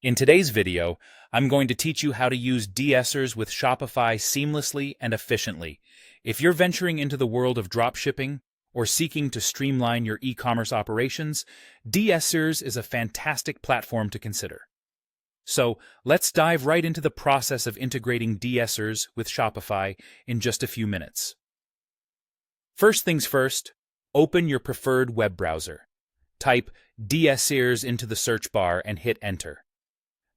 In today's video, I'm going to teach you how to use DSers with Shopify seamlessly and efficiently. If you're venturing into the world of dropshipping or seeking to streamline your e-commerce operations, DSers is a fantastic platform to consider. So let's dive right into the process of integrating DSers with Shopify in just a few minutes. First things first, open your preferred web browser. Type DSers into the search bar and hit enter.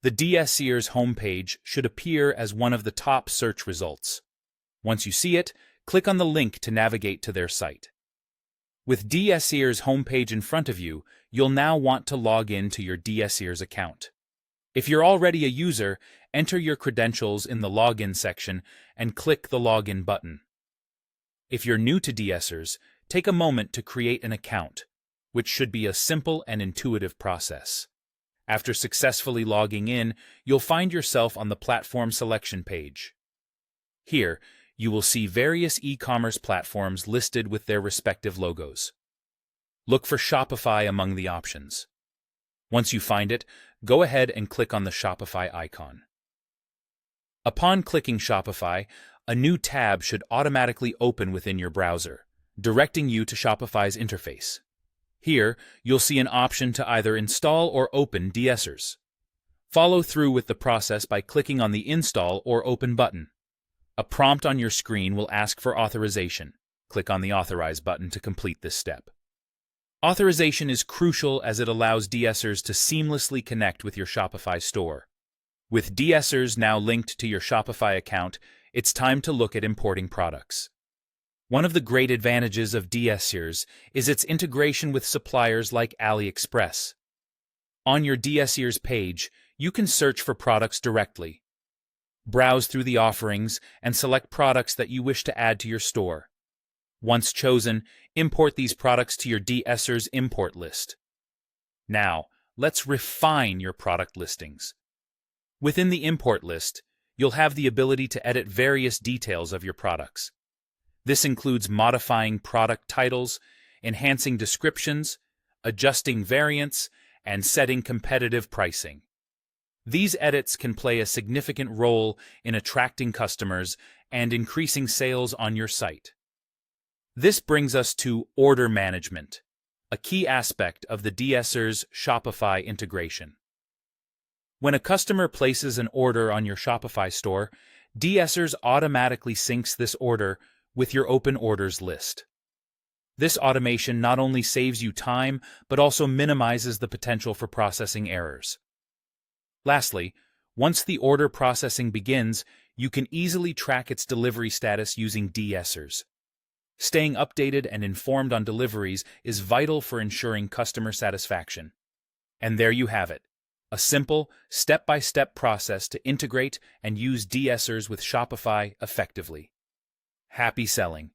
The DSers homepage should appear as one of the top search results. Once you see it, click on the link to navigate to their site. With DSers homepage in front of you, you'll now want to log in to your DSers account. If you're already a user, enter your credentials in the login section and click the login button. If you're new to DSers, take a moment to create an account, which should be a simple and intuitive process. After successfully logging in, you'll find yourself on the platform selection page. Here, you will see various e-commerce platforms listed with their respective logos. Look for Shopify among the options. Once you find it, go ahead and click on the Shopify icon. Upon clicking Shopify, a new tab should automatically open within your browser, directing you to Shopify's interface. Here, you'll see an option to either install or open DSers. Follow through with the process by clicking on the Install or Open button. A prompt on your screen will ask for authorization. Click on the Authorize button to complete this step. Authorization is crucial as it allows DSers to seamlessly connect with your Shopify store. With DSers now linked to your Shopify account, it's time to look at importing products. One of the great advantages of DSers is its integration with suppliers like AliExpress. On your DSers page, you can search for products directly. Browse through the offerings and select products that you wish to add to your store. Once chosen, import these products to your DSers import list. Now, let's refine your product listings. Within the import list, you'll have the ability to edit various details of your products. This includes modifying product titles, enhancing descriptions, adjusting variants, and setting competitive pricing. These edits can play a significant role in attracting customers and increasing sales on your site. This brings us to order management, a key aspect of the DSers Shopify integration. When a customer places an order on your Shopify store, DSers automatically syncs this order with your open orders list. This automation not only saves you time, but also minimizes the potential for processing errors. Lastly, once the order processing begins, you can easily track its delivery status using DSers. Staying updated and informed on deliveries is vital for ensuring customer satisfaction. And there you have it, a simple, step-by-step process to integrate and use DSers with Shopify effectively. Happy selling!